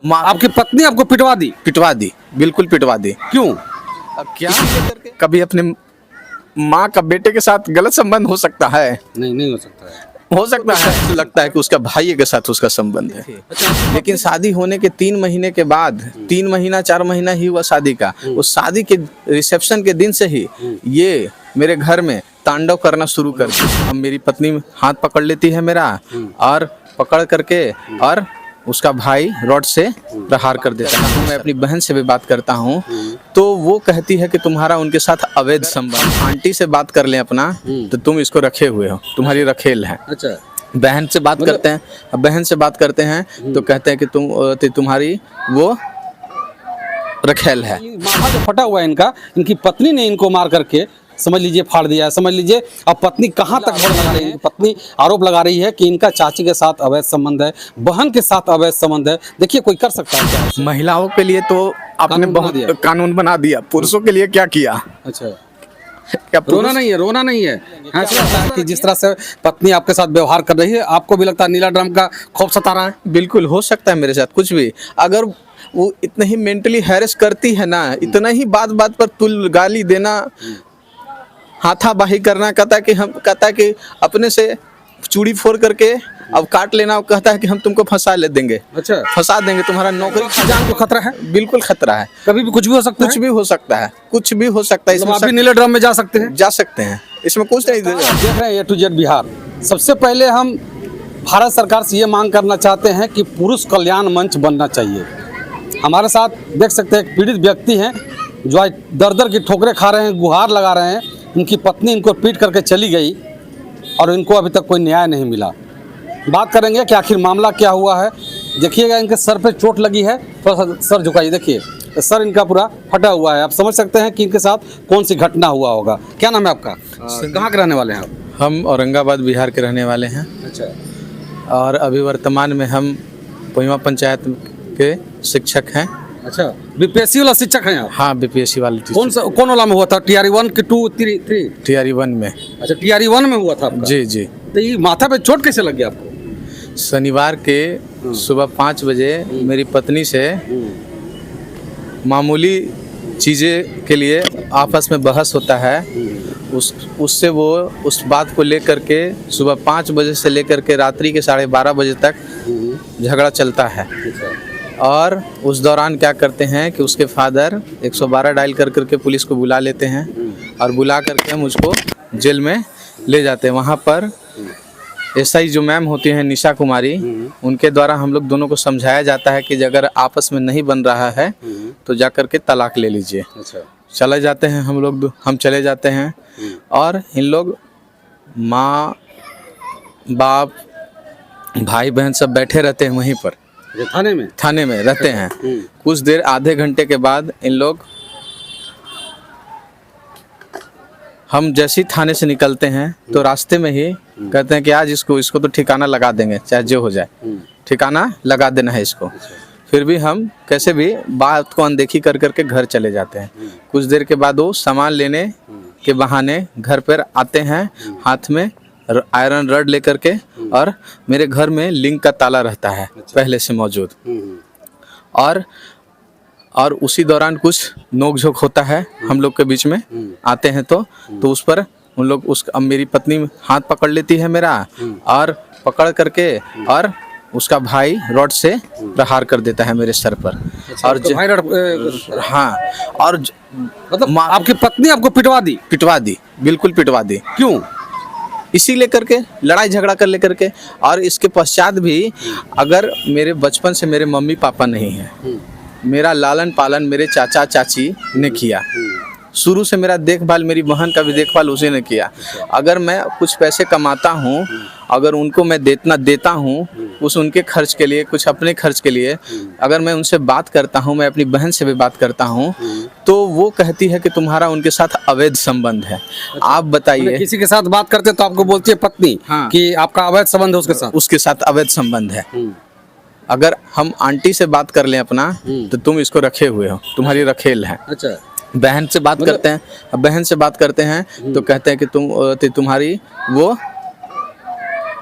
आपकी पत्नी आपको पिटवा दी? पिटवा दी, बिल्कुल पिटवा दी। क्यों? अब क्या करके कभी अपने माँ का बेटे के साथ गलत संबंध हो सकता है? नहीं हो सकता है। हो सकता है, लगता है कि उसका भाई के साथ उसका संबंध है। लेकिन शादी होने के 3 महीने के बाद, 3 महीना 4 महीना ही हुआ शादी का, उस शादी के रिसेप्शन के दिन से ही ये मेरे घर में तांडव करना शुरू कर दिया। अब मेरी पत्नी हाथ पकड़ लेती है मेरा, और पकड़ करके और उसका भाई रॉड से प्रहार कर देता है। मैं अपनी बहन से भी बात करता हूँ तो वो कहती है कि तुम्हारा उनके साथ अवैध संबंध। आंटी से बात कर लें अपना तो तुम इसको रखे हुए हो, तुम्हारी रखेल है। अच्छा, बहन से बात करते हैं, अब बहन से बात करते हैं तो कहते हैं कि तुम्हारी वो रखेल है। माथा जो फटा हुआ है इनका, इनकी पत्नी ने इनको मार करके समझ लीजिए फाड़ दिया। समझ लीजिए अब पत्नी कहाँ तक बढ़ लगा रही है। पत्नी आरोप लगा रही है कि इनका चाची के साथ अवैध संबंध है, बहन के साथ अवैध संबंध है। देखिए कोई कर सकता है क्या? महिलाओं के लिए तो आपने बहुत कानून बना दिया, पुरुषों के लिए क्या किया? अच्छा, क्या रोना नहीं है, रोना नहीं है। हाँ, कि जिस तरह से पत्नी आपके साथ व्यवहार कर रही है, आपको भी लगता है नीला ड्रम का खौफ सता रहा है? बिल्कुल हो सकता है मेरे साथ कुछ भी। अगर वो इतना ही मेंटली हैरेस करती है ना, इतना ही बात बात पर तुल गाली देना, हाथाबाही करना, कहता है कि अपने से चूड़ी फोड़ करके अब काट लेना, कहता है कि हम तुमको फंसा ले देंगे। अच्छा, फंसा देंगे, तुम्हारा नौकरी की जान को खतरा है? बिल्कुल खतरा है, कभी भी कुछ भी हो सकता है। कुछ भी हो सकता है, कुछ भी हो सकता है। इसमें आप भी नीले ड्रम में जा सकते हैं? जा सकते हैं, इसमें कुछ नहीं। देख रहे हैं A to Z बिहार। सबसे पहले हम भारत सरकार से ये मांग करना चाहते हैं कि पुरुष कल्याण मंच बनना चाहिए। हमारे साथ देख सकते हैं एक पीड़ित व्यक्ति हैं जो आज दर दर की ठोकरें खा रहे हैं, गुहार लगा रहे हैं। उनकी पत्नी इनको पीट करके चली गई और इनको अभी तक कोई न्याय नहीं मिला। बात करेंगे कि आखिर मामला क्या हुआ है। देखिएगा इनके सर पे चोट लगी है, थोड़ा सा सर झुकाइए। देखिए सर इनका पूरा फटा हुआ है। आप समझ सकते हैं कि इनके साथ कौन सी घटना हुआ होगा। क्या नाम है आपका? कहाँ के रहने वाले हैं आप? हम औरंगाबाद बिहार के रहने वाले हैं। अच्छा, और अभी वर्तमान में हम पोइमा पंचायत के शिक्षक हैं। अच्छा, बीपीएससी वाला शिक्षक हैं आप? हाँ, बीपीएससी वाले। कौन वाला में हुआ था? TRE 1 कि 2 3? TRE 1 में। अच्छा, TRE 1 में हुआ था आपका? जी जी। तो ये माथा पे चोट कैसे लग गया आपको? शनिवार के सुबह 5 बजे मेरी पत्नी से मामूली चीज़ें के लिए आपस में बहस होता है। उससे वो उस बात को लेकर के सुबह 5 बजे से लेकर के रात्रि के 12:30 बजे तक झगड़ा चलता है। और उस दौरान क्या करते हैं कि उसके फादर 112 डायल कर करके पुलिस को बुला लेते हैं और बुला करके मुझको जेल में ले जाते हैं। वहाँ पर SI जो मैम होती हैं निशा कुमारी, उनके द्वारा हम लोग दोनों को समझाया जाता है कि अगर आपस में नहीं बन रहा है तो जा कर के तलाक ले लीजिए। अच्छा, चले जाते हैं हम चले जाते हैं और इन लोग माँ बाप भाई बहन सब बैठे रहते हैं वहीं पर थाने में रहते हैं। कुछ देर आधे घंटे के बाद इन लोग, हम जैसे ही थाने से निकलते हैं तो रास्ते में ही कहते हैं कि आज इसको तो ठिकाना लगा देंगे, चाहे जो हो जाए, ठिकाना लगा देना है इसको। फिर भी हम कैसे भी बात को अनदेखी कर करके घर चले जाते हैं। कुछ देर के बाद वो सामान लेने के बहाने घर पर आते हैं, हाथ में आयरन रड लेकर के, और मेरे घर में लिंक का ताला रहता है पहले से मौजूद। और उसी दौरान कुछ नोक-झोंक होता है हम लोग के बीच में। आते हैं तो उस पर उन लोग अब मेरी पत्नी हाथ पकड़ लेती है मेरा, और पकड़ करके और उसका भाई रॉड से प्रहार कर देता है मेरे सर पर। और हाँ, और मतलब आपकी पत्नी आपको पिटवा दी? पिटवा दी, बिल्कुल पिटवा दी। क्यों? इसी लेकर के लड़ाई झगड़ा कर लेकर के। और इसके पश्चात भी अगर मेरे बचपन से मेरे मम्मी पापा नहीं है, मेरा लालन पालन मेरे चाचा चाची ने किया। शुरू से मेरा देखभाल, मेरी बहन का भी देखभाल उसी ने किया। अगर मैं कुछ पैसे कमाता हूँ, अगर उनको मैं देता हूँ कुछ उनके खर्च के लिए, कुछ अपने खर्च के लिए, अगर मैं उनसे बात करता हूँ, मैं अपनी बहन से भी बात करता हूँ, तो वो कहती है कि तुम्हारा उनके साथ अवैध संबंध है। आप बताइए। किसी के साथ बात करते तो आपको बोलती है पत्नी कि आपका अवैध संबंध है उसके साथ अवैध संबंध है। अगर हम आंटी से बात कर लें अपना तो तुम इसको रखे हुए हो, तुम्हारी रखेल है। अच्छा, बहन से बात करते हैं, अब बहन से बात करते हैं तो कहते हैं कि तुम्हारी वो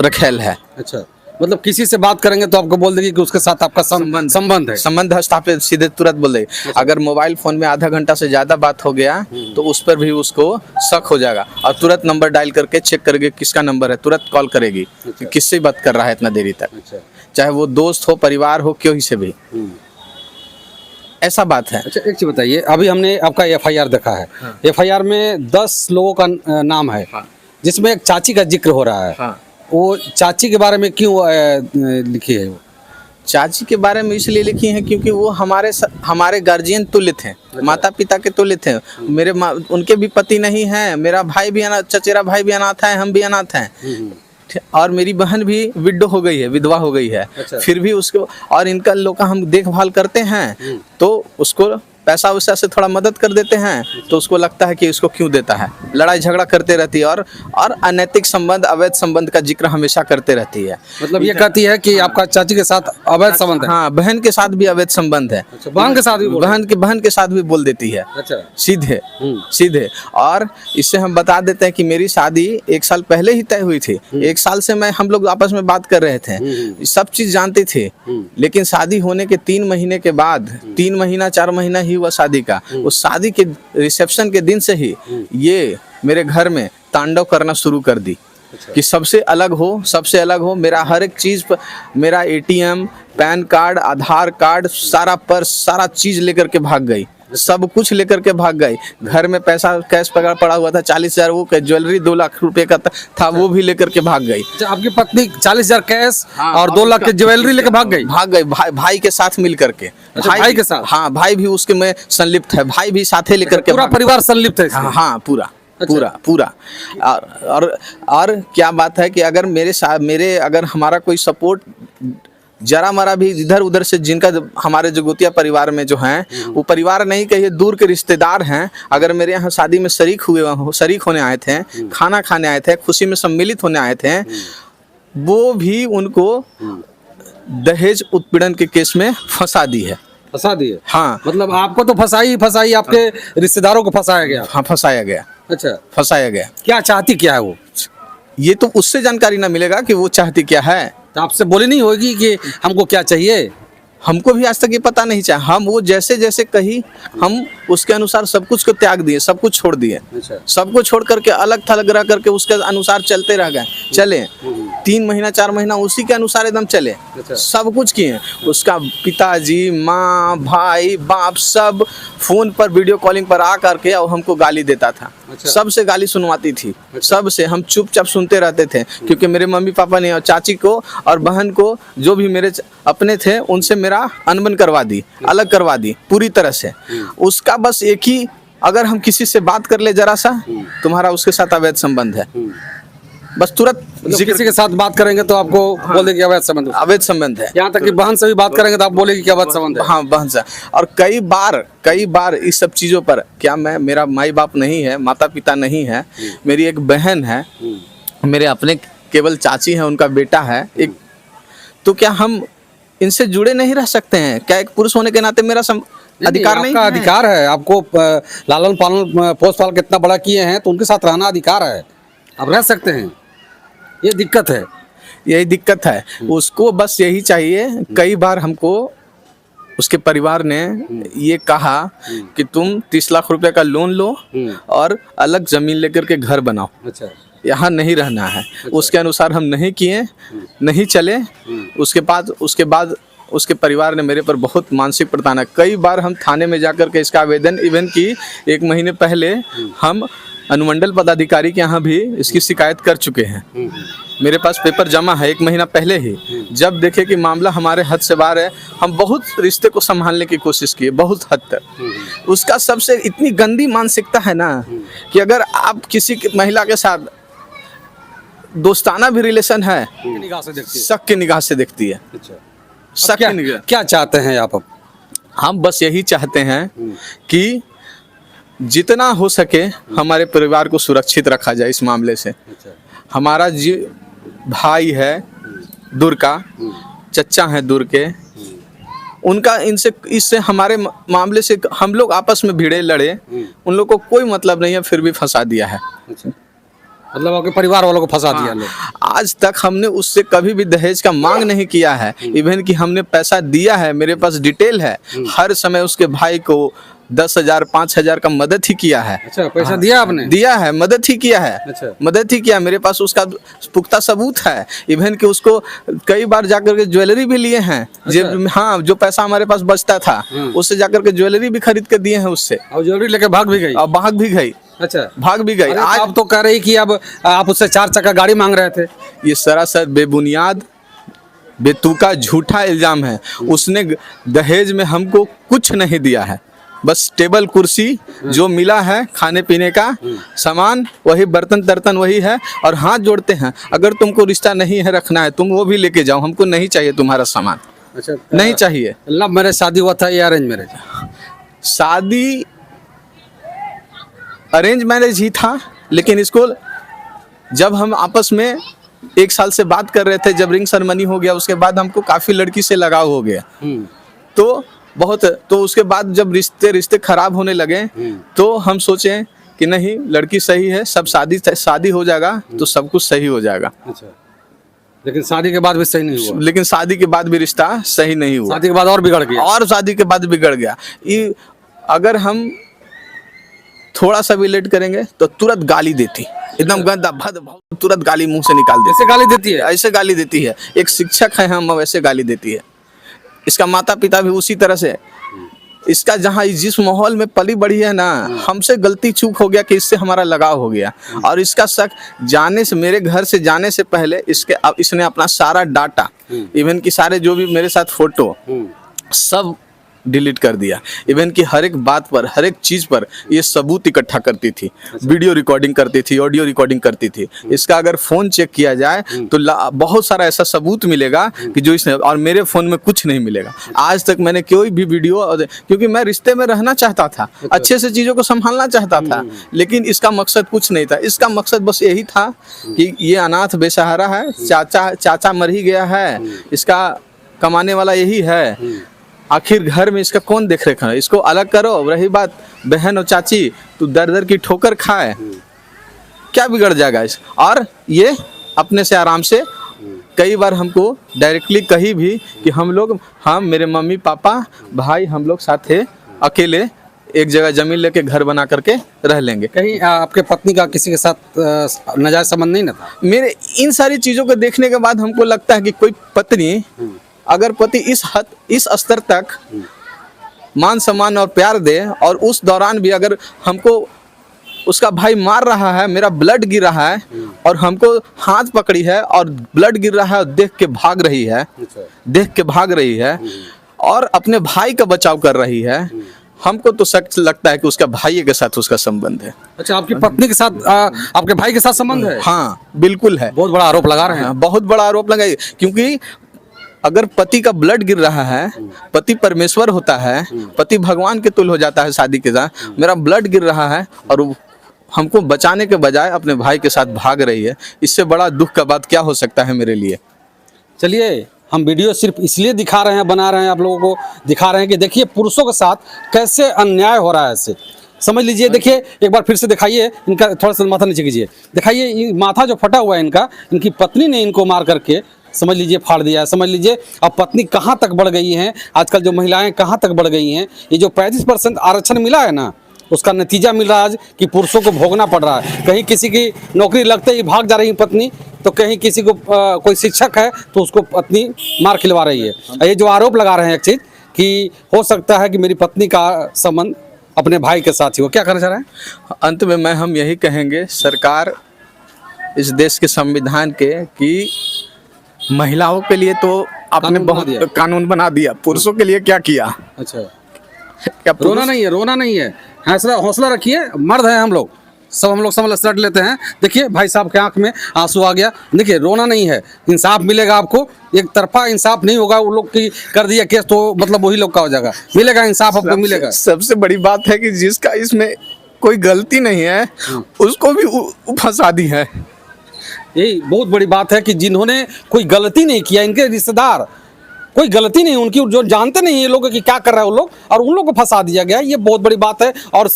रखेल है। अच्छा, मतलब किसी से बात करेंगे तो आपको बोल देगी कि उसके साथ आपका संबंध है। संबंध स्थापित सीधे तुरंत बोल देगी। अगर मोबाइल फोन में आधा घंटा से ज्यादा बात हो गया तो उस पर भी उसको शक हो जाएगा और तुरंत नंबर डायल करके चेक करेगी किसका नंबर है, तुरंत कॉल करेगी कि किससे बात कर रहा है इतना देरी तक, चाहे वो दोस्त हो, परिवार हो, क्यों ही से भी, ऐसा बात है। अच्छा एक चीज बताइए, अभी हमने आपका FIR देखा है। FIR में 10 लोगों का नाम है, जिसमें एक चाची का जिक्र हो रहा है। वो चाची के बारे में क्यों लिखी है? वो चाची के बारे में इसलिए लिखी है क्योंकि वो हमारे गार्जियन तुल्य थे, माता पिता के तुल्य थे। मेरे उनके भी पति नहीं है, मेरा भाई भी चचेरा भाई भी अनाथ है, हम भी अनाथ हैं, और मेरी बहन भी विडो हो गई है, विधवा हो गई है। अच्छा। फिर भी उसको और इनका लोग का हम देखभाल करते हैं तो उसको पैसा वैसा से थोड़ा मदद कर देते हैं, तो उसको लगता है कि इसको क्यों देता है, लड़ाई झगड़ा करते रहती है और अनैतिक संबंध, अवैध संबंध का जिक्र हमेशा करते रहती है। मतलब ये कहती है कि आपका चाची के साथ अवैध संबंध है। हाँ, बहन के साथ भी अवैध संबंध है। अच्छा, बहन के साथ भी बहन के साथ भी बोल देती है। अच्छा, सीधे सीधे। और इससे हम बता देते हैं कि मेरी शादी 1 साल पहले ही तय हुई थी। 1 साल से हम लोग आपस में बात कर रहे थे, सब चीज जानते थे, लेकिन शादी होने के 3 महीने के बाद, 3 महीना 4 महीना ही हुआ शादी का, उस शादी के रिसेप्शन के दिन से ही ये मेरे घर में तांडव करना शुरू कर दी। अच्छा। कि सबसे अलग हो, मेरा हर एक चीज पर, मेरा ATM, पैन कार्ड, आधार कार्ड, सारा पर्स, सारा चीज लेकर के भाग गई, सब कुछ लेकर के भाग गई। घर में पैसा कैश पड़ा हुआ था 40,000, वो ज्वेलरी 2 लाख रुपए का था, वो भी लेकर के भाग गई। अच्छा, आपकी पत्नी 40,000 कैश और 2 लाख की ज्वेलरी लेकर भाग गई? भाई के साथ मिल करके। अच्छा, भाई के साथ? हाँ, भाई भी उसके में संलिप्त है, भाई भी साथे लेकर के। पूरा परिवार संलिप्त है इसमें? हाँ, पूरा। अच्छा। पूरा। और क्या बात है कि अगर मेरे अगर हमारा कोई सपोर्ट जरा मरा भी इधर उधर से, जिनका हमारे जगोतिया परिवार में जो हैं, वो परिवार नहीं कहिए, दूर के रिश्तेदार हैं, अगर मेरे यहाँ शादी में शरीक होने आए थे, खाना खाने आए थे, खुशी में सम्मिलित होने आए थे, वो भी उनको दहेज उत्पीड़न के केस में फंसा दी है। फंसा दिए? हाँ, मतलब आपको तो फंसाई, आपके रिश्तेदारों को फंसाया गया? हाँ, फंसाया गया। अच्छा, फंसाया गया। क्या चाहती क्या है वो? ये तो उससे जानकारी ना मिलेगा कि वो चाहती क्या है। तो आपसे बोली नहीं होगी कि हमको क्या चाहिए? हमको भी आज तक ये पता नहीं चला। हम वो जैसे जैसे कही, हम उसके अनुसार सब कुछ को त्याग दिए, सब कुछ छोड़ दिए। अच्छा। सबको छोड़ करके अलग थलग रह करके उसके अनुसार चलते रह गए, चले 3 महीना 4 महीना उसी के अनुसार एकदम चले। अच्छा। सब कुछ किए। उसका पिताजी, माँ, भाई, बाप सब फोन पर वीडियो कॉलिंग पर आ करके और हमको गाली देता था। अच्छा। सबसे गाली सुनवाती थी। सबसे हम चुपचाप सुनते रहते थे, क्योंकि मेरे मम्मी पापा ने और चाची को और बहन को, जो भी मेरे अपने थे, उनसे मेरा अनबन करवा दी, अलग करवा दी पूरी तरह से। उसका बस एक ही, अगर हम किसी से बात कर ले जरा सा, तुम्हारा उसके साथ अवैध संबंध है, बस तुरंत किसी के साथ बात करेंगे तो आपको बोलेगी अवैध संबंध, अवैध संबंध है। यहाँ तक कि बहन से भी बात करेंगे तो आप बोलेगी कि अवैध संबंध है। हाँ, बहन से। और कई बार इस सब चीजों पर, क्या मेरा माई बाप नहीं है, माता पिता नहीं है, मेरी एक बहन है, मेरे अपने केवल चाची है, उनका बेटा है एक, तो क्या हम इनसे जुड़े नहीं रह सकते हैं? क्या एक पुरुष होने के नाते मेरा अधिकार नहीं? आपका अधिकार है, आपको लालन पालन पोस पाल कितना बड़ा किए हैं, तो उनके साथ रहना अधिकार है, आप रह सकते हैं। ये दिक्कत है, यही दिक्कत है। उसको बस यही चाहिए। कई बार हमको उसके परिवार ने ये कहा कि तुम 30 लाख रुपए का लोन लो और अलग जमीन लेकर के घर बनाओ, अच्छा, यहाँ नहीं रहना है। उसके अनुसार हम नहीं किए, नहीं चले। उसके बाद उसके परिवार ने मेरे पर बहुत मानसिक प्रताड़ना। कई बार हम थाने में जाकर के इसका आवेदन, इवन की 1 महीने पहले हम अनुमंडल पदाधिकारी के यहाँ भी इसकी शिकायत कर चुके हैं। मेरे पास पेपर जमा है 1 महीना पहले ही। जब देखे कि मामला हमारे हद से बाहर है, हम बहुत रिश्ते को संभालने की कोशिश किए, बहुत हद तक। उसका सबसे इतनी गंदी मानसिकता है ना, कि अगर आप किसी महिला के साथ दोस्ताना भी रिलेशन है, शक की निगाह से देखती है। शक की निगाह। क्या चाहते हैं आप? अब हम बस यही चाहते हैं कि जितना हो सके हमारे परिवार को सुरक्षित रखा जाए इस मामले से। हमारा भाई है दूर का, चचा है दूर के, उनका इससे हमारे मामले से हम लोग आपस में भिड़े लड़े, उन लोग को कोई मतलब नहीं है, फिर भी फंसा दिया है। मतलब आपके परिवार वालों को फंसा दिया लोग। आज तक हमने उससे कभी भी दहेज का मांग नहीं किया है, इवन कि हमने पैसा दिया है, मेरे पास डिटेल है। हर समय उसके भाई को 10,000 5,000 का मदद ही किया है। अच्छा, पैसा दिया आपने? दिया है, मदद ही किया है। अच्छा। मदद ही किया, मेरे पास उसका पुख्ता सबूत है। इवन कि उसको कई बार जाकर के ज्वेलरी भी लिए हैं। हाँ, जो पैसा हमारे पास बचता था उससे जाकर के ज्वेलरी भी खरीद के दिए हैं उससे। और ज्वेलरी लेके भाग भी गई? अब भाग भी गई। अच्छा, भाग भी गई। आज आप तो कह रही कि अब आप उससे 4 चक्का गाड़ी मांग रहे थे। ये सरासर बेबुनियाद, बेतुका, झूठा इल्जाम है। उसने दहेज में हमको कुछ नहीं दिया है, बस टेबल कुर्सी जो मिला है, खाने पीने का सामान, वही बर्तन तर्तन वही है। और हाथ जोड़ते हैं, अगर तुमको रिश्ता नहीं है रखना है तुम वो भी लेके जाओ, हमको नहीं चाहिए तुम्हारा सामान। अच्छा, नहीं चाहिए। लव मैरिज शादी हुआ था या अरेंज मैरिज? शादी अरेंज मैरिज ही था, लेकिन इसको जब हम आपस में 1 साल से बात कर रहे थे, जब रिंग सेरेमनी हो गया उसके बाद हमको काफी लड़की से लगाव हो गया। तो उसके बाद जब रिश्ते खराब होने लगे तो हम सोचे कि नहीं, लड़की सही है, सब शादी हो जाएगा तो सब कुछ सही हो जाएगा। अच्छा, लेकिन शादी के बाद भी सही नहीं हुआ? लेकिन शादी के बाद भी रिश्ता सही नहीं हुआ। शादी के बाद और बिगड़ गया? और शादी के बाद बिगड़ गया। अगर हम थोड़ा सा भी लेट करेंगे तो तुरंत गाली देती, एकदम गंदा भद, तुरंत गाली मुंह से निकाल देती। ऐसे गाली देती है? ऐसे गाली देती है। एक शिक्षक है हम, वैसे गाली देती है। इसका माता पिता भी उसी तरह से। इसका जहाँ जिस माहौल में पली बड़ी है ना, हमसे गलती चूक हो गया कि इससे हमारा लगाव हो गया। और इसका शक जाने से, मेरे घर से जाने से पहले इसने अपना सारा डाटा, इवन कि सारे जो भी मेरे साथ फोटो सब डिलीट कर दिया। इवन कि हर एक बात पर, हर एक चीज पर ये सबूत इकट्ठा करती थी। वीडियो रिकॉर्डिंग करती थी, ऑडियो रिकॉर्डिंग करती थी। इसका अगर फोन चेक किया जाए तो बहुत सारा ऐसा सबूत मिलेगा कि जो इसने, और मेरे फोन में कुछ नहीं मिलेगा। आज तक मैंने कोई भी वीडियो, क्योंकि मैं रिश्ते में रहना चाहता था, अच्छे से चीजों को संभालना चाहता था, लेकिन इसका मकसद कुछ नहीं था। इसका मकसद बस यही था कि ये अनाथ बेसहारा है, चाचा मर ही गया है, इसका कमाने वाला यही है, आखिर घर में इसका कौन देख रेख है, इसको अलग करो। रही बात बहन और चाची, तू दर दर की ठोकर खाए, क्या बिगड़ जाएगा इस। और ये अपने से आराम से कई बार हमको डायरेक्टली कही भी कि हम मेरे मम्मी पापा भाई हम लोग साथ थे, अकेले एक जगह जमीन लेके घर बना करके रह लेंगे। कहीं आपके पत्नी का किसी के साथ नाजायज संबंध नहीं ना था? मेरे इन सारी चीजों को देखने के बाद हमको लगता है कि कोई पत्नी, अगर पति इस स्तर तक मान सम्मान और प्यार दे, और उस दौरान भी अगर हमको उसका भाई मार रहा है, मेरा ब्लड गिर रहा है, और हमको हाथ पकड़ी है और ब्लड गिर रहा है और देख के भाग रही है और अपने भाई का बचाव कर रही है, हमको तो सच लगता है कि उसका भाई के साथ उसका संबंध है। अच्छा, आपकी पत्नी के साथ आपके भाई के साथ संबंध है? हाँ, बिल्कुल है। बहुत बड़ा आरोप लगा रहे हैं। बहुत बड़ा आरोप लगाइए, क्योंकि अगर पति का ब्लड गिर रहा है, पति परमेश्वर होता है, पति भगवान के तुल्य हो जाता है शादी के साथ, मेरा ब्लड गिर रहा है और हमको बचाने के बजाय अपने भाई के साथ भाग रही है, इससे बड़ा दुख का बात क्या हो सकता है मेरे लिए। चलिए, हम वीडियो सिर्फ इसलिए दिखा रहे हैं, बना रहे हैं, आप लोगों को दिखा रहे हैं कि देखिए पुरुषों के साथ कैसे अन्याय हो रहा है। ऐसे समझ लीजिए। देखिए, एक बार फिर से दिखाइए, इनका थोड़ा सा माथा नीचे कीजिए। दिखाइए, माथा जो फटा हुआ है इनकी पत्नी ने इनको मार करके, समझ लीजिए, फाड़ दिया है। समझ लीजिए अब पत्नी कहाँ तक बढ़ गई हैं, आजकल जो महिलाएं कहाँ तक बढ़ गई हैं। ये जो 35% आरक्षण मिला है ना, उसका नतीजा मिल रहा है आज कि पुरुषों को भोगना पड़ रहा है। कहीं किसी की नौकरी लगते ही भाग जा रही पत्नी, तो कहीं किसी को कोई शिक्षक है तो उसको पत्नी मार खिलवा रही है। ये जो आरोप लगा रहे हैं एक चीज़ कि हो सकता है कि मेरी पत्नी का संबंध अपने भाई के साथ ही हो, क्या करना चाह रहे हैं? अंत में हम यही कहेंगे, सरकार इस देश के संविधान के, कि महिलाओं के लिए तो आपने बहुत कानून बना दिया, पुरुषों के लिए क्या किया? अच्छा, क्या रोना नहीं है, हौसला रखिए, मर्द है हम लोग समझ लेते हैं। देखिए, भाई साहब के आंख में आंसू आ गया। देखिए, रोना नहीं है, इंसाफ मिलेगा आपको। एक तरफा इंसाफ नहीं होगा, वो लोग की कर दिया केस तो मतलब वही लोग का हो जाएगा, मिलेगा इंसाफ आपको, मिलेगा। सबसे बड़ी बात है कि जिसका इसमें कोई गलती नहीं है उसको भी फंसा दी है। यही बहुत बड़ी बात है कि जिन्होंने कोई गलती नहीं किया, इनके रिश्तेदार कोई गलती नहीं उनकी, जो जानते नहीं ये लोग कि क्या कर रहे हैं वो लोग, और उन लोग को फंसा दिया गया है। ये बहुत बड़ी बात है। और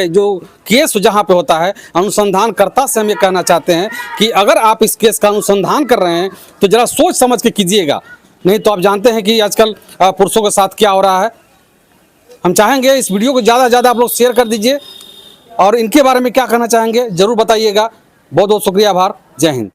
जो केस जहाँ पे होता है, अनुसंधानकर्ता से हम ये कहना चाहते हैं कि अगर आप इस केस का अनुसंधान कर रहे हैं तो जरा सोच समझ के कीजिएगा, नहीं तो आप जानते हैं कि आजकल पुरुषों के साथ क्या हो रहा है। हम चाहेंगे इस वीडियो को ज़्यादा से ज़्यादा आप लोग शेयर कर दीजिए, और इनके बारे में क्या कहना चाहेंगे ज़रूर बताइएगा। बहुत बहुत शुक्रिया, आभार, जय हिंद।